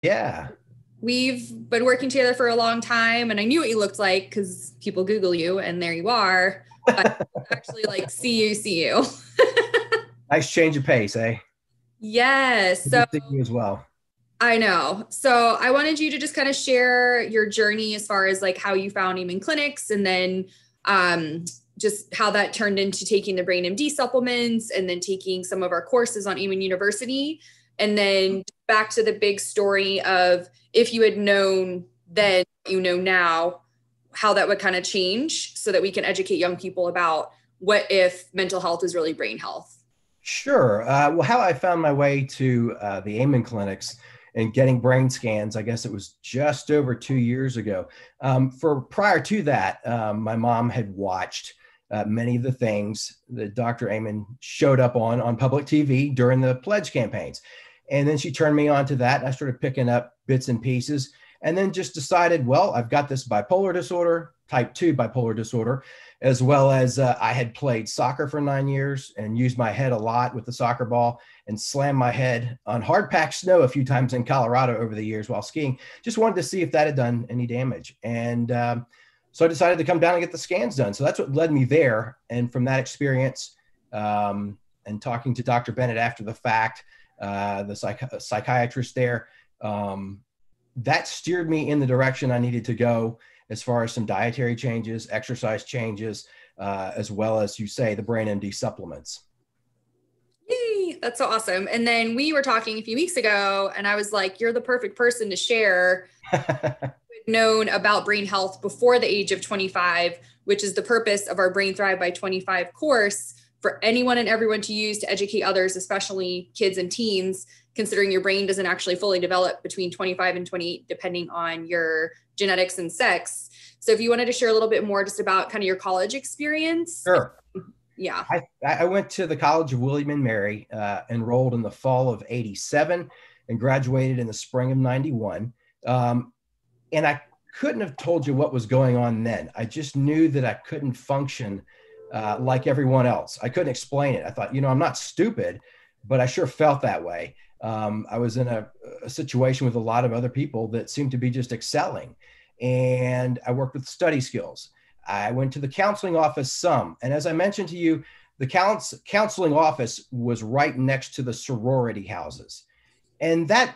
Yeah. We've been working together for a long time, and I knew what you looked like because people Google you, and there you are. But actually, like, see you. Nice change of pace, eh? Yes. Good So to see you as well. I know. So I wanted you to just kind of share your journey as far as like how you found Eamon Clinics, and then um, just how that turned into taking the Brain MD supplements and then taking some of our courses on Eamon University. And then back to the big story of if you had known then, you know now, how that would kind of change so that we can educate young people about what if mental health is really brain health. Sure. Well, how I found my way to the Amen clinics and getting brain scans, I guess it was just over 2 years ago. For prior to that, my mom had watched many of the things that Dr. Amen showed up on public TV during the pledge campaigns. And then she turned me on to that. And I started picking up bits and pieces and then just decided, well, I've got this bipolar disorder, type 2 bipolar disorder, as well as I had played soccer for 9 years and used my head a lot with the soccer ball and slammed my head on hard packed snow a few times in Colorado over the years while skiing. Just wanted to see if that had done any damage. And so I decided to come down and get the scans done. So that's what led me there. And from that experience and talking to Dr. Bennett after the fact, the psychiatrist there, that steered me in the direction I needed to go as far as some dietary changes, exercise changes, as well as, you say, the Brain MD supplements. Yay, that's so awesome. And then we were talking a few weeks ago, and I was like, you're the perfect person to share known about brain health before the age of 25, which is the purpose of our Brain Thrive by 25 course for anyone and everyone to use to educate others, especially kids and teens, considering your brain doesn't actually fully develop between 25 and 28, depending on your genetics and sex. So if you wanted to share a little bit more just about kind of your college experience. Sure. Yeah. I went to the College of William and Mary, enrolled in the fall of 87 and graduated in the spring of 91. And I couldn't have told you what was going on then. I just knew that I couldn't function like everyone else. I couldn't explain it. I thought, I'm not stupid, but I sure felt that way. I was in a situation with a lot of other people that seemed to be just excelling. And I worked with study skills. I went to the counseling office some. And as I mentioned to you, the counseling office was right next to the sorority houses. And that,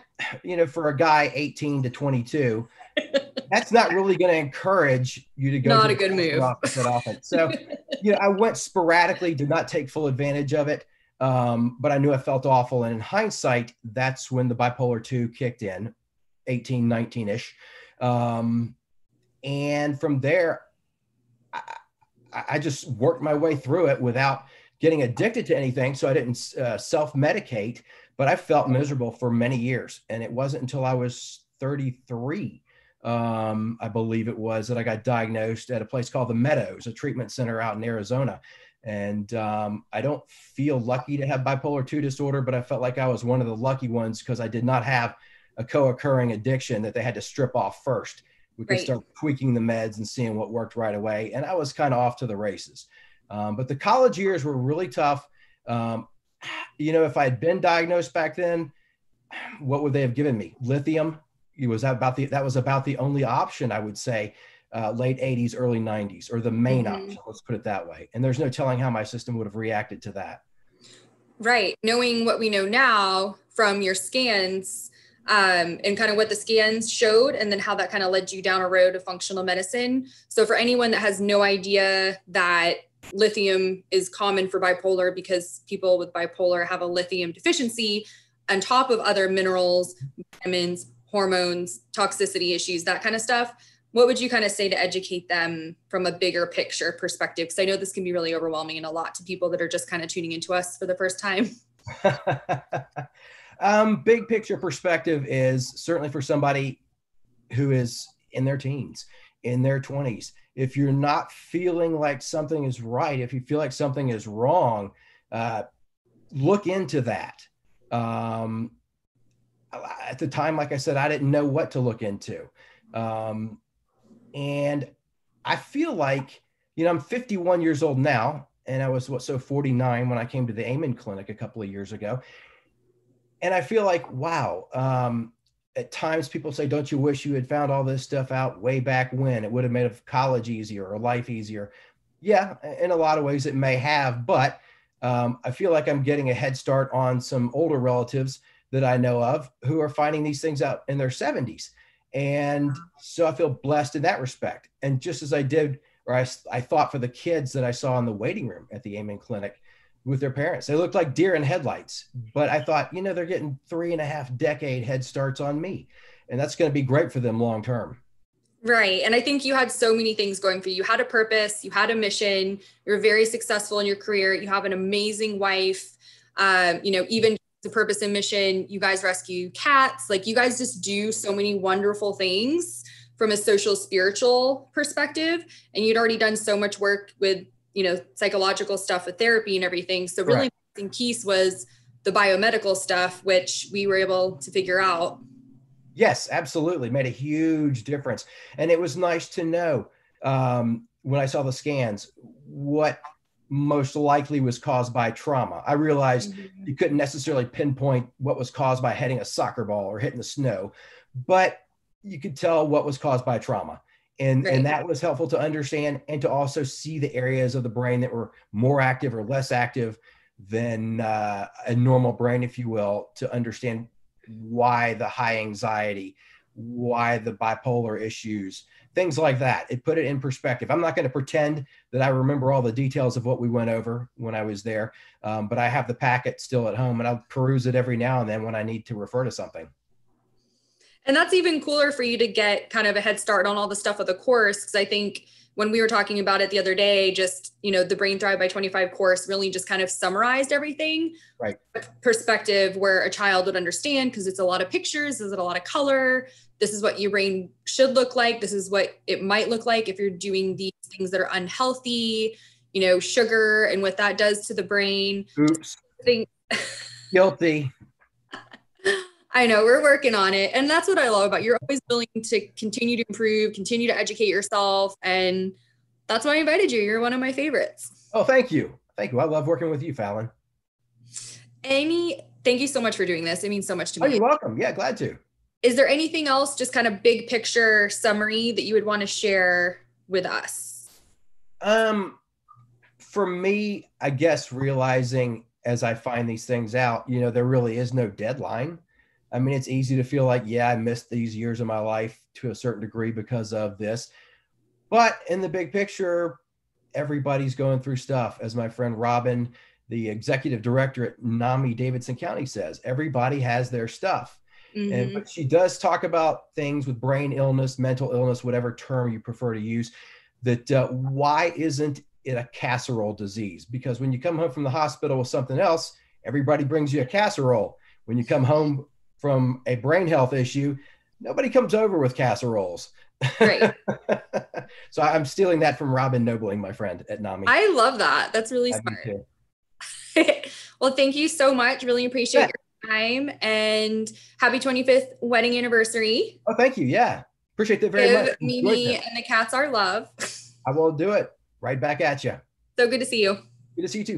for a guy 18 to 22, that's not really going to encourage you to go not to a good move office that often. So, I went sporadically, did not take full advantage of it. But I knew I felt awful. And in hindsight, that's when the bipolar 2 kicked in, 18, 19-ish. And from there, I just worked my way through it without getting addicted to anything. So I didn't self-medicate, but I felt miserable for many years. And it wasn't until I was 33, I believe it was, that I got diagnosed at a place called the Meadows, a treatment center out in Arizona. And I don't feel lucky to have bipolar 2 disorder, but I felt like I was one of the lucky ones because I did not have a co-occurring addiction that they had to strip off first. We could start tweaking the meds and seeing what worked right away. And I was kind of off to the races. But the college years were really tough. If I had been diagnosed back then, what would they have given me? Lithium. That was about the only option, I would say, late 80s, early 90s, or the main option, let's put it that way. And there's no telling how my system would have reacted to that. Right. Knowing what we know now from your scans, and kind of what the scans showed, and then how that kind of led you down a road of functional medicine. So for anyone that has no idea that lithium is common for bipolar, because people with bipolar have a lithium deficiency on top of other minerals, vitamins, hormones, toxicity issues, that kind of stuff. What would you kind of say to educate them from a bigger picture perspective? Because I know this can be really overwhelming and a lot to people that are just kind of tuning into us for the first time. Big picture perspective is certainly for somebody who is in their teens, in their 20s. If you're not feeling like something is right, if you feel like something is wrong, look into that. At the time, like I said, I didn't know what to look into. And I feel like, I'm 51 years old now, and I was 49 when I came to the Amen Clinic a couple of years ago. And I feel like, wow, at times people say, don't you wish you had found all this stuff out way back when? It would have made college easier or life easier. Yeah, in a lot of ways it may have, but I feel like I'm getting a head start on some older relatives that I know of who are finding these things out in their 70s. And so I feel blessed in that respect. And just as I did, or I thought for the kids that I saw in the waiting room at the Amen Clinic with their parents, they looked like deer in headlights. But I thought, they're getting 3.5 decade head starts on me. And that's going to be great for them long term. Right. And I think you had so many things going for you. You had a purpose, you had a mission, you're very successful in your career, you have an amazing wife, even the purpose and mission, you guys rescue cats, like you guys just do so many wonderful things from a social, spiritual perspective. And you'd already done so much work with, psychological stuff with therapy and everything. So really the missing piece was the biomedical stuff, which we were able to figure out. Yes, absolutely. Made a huge difference. And it was nice to know when I saw the scans what most likely was caused by trauma. I realized you couldn't necessarily pinpoint what was caused by hitting a soccer ball or hitting the snow, but you could tell what was caused by trauma. And that was helpful to understand and to also see the areas of the brain that were more active or less active than a normal brain, if you will, to understand why the high anxiety, why the bipolar issues, things like that. It put it in perspective. I'm not going to pretend that I remember all the details of what we went over when I was there, but I have the packet still at home and I'll peruse it every now and then when I need to refer to something. And that's even cooler for you to get kind of a head start on all the stuff of the course. Because I think when we were talking about it the other day, just, the Brain Thrive by 25 course really just kind of summarized everything. Right. Perspective where a child would understand, because it's a lot of pictures, there's a lot of color. This is what your brain should look like. This is what it might look like if you're doing these things that are unhealthy, sugar and what that does to the brain. Oops. Guilty. I know, we're working on it. And that's what I love about you. You're always willing to continue to improve, continue to educate yourself. And that's why I invited you. You're one of my favorites. Oh, thank you. Thank you. I love working with you, Fallon. Thank you so much for doing this. It means so much to me. Oh, you're welcome. Yeah, glad to. Is there anything else, just kind of big picture summary that you would want to share with us? For me, I guess realizing as I find these things out, there really is no deadline. I mean, it's easy to feel like, I missed these years of my life to a certain degree because of this. But in the big picture, everybody's going through stuff. As my friend Robin, the executive director at NAMI Davidson County says, everybody has their stuff. But she does talk about things with brain illness, mental illness, whatever term you prefer to use, that why isn't it a casserole disease? Because when you come home from the hospital with something else, everybody brings you a casserole. When you come home from a brain health issue, nobody comes over with casseroles. Right. So I'm stealing that from Robin Nobling, my friend at NAMI. I love that. That's really smart. Well, thank you so much. Really appreciate your time, and happy 25th wedding anniversary. Oh, thank you. Yeah. Appreciate that very much. Mimi and the cats our love. I will do it. Right back at you. So good to see you. Good to see you too.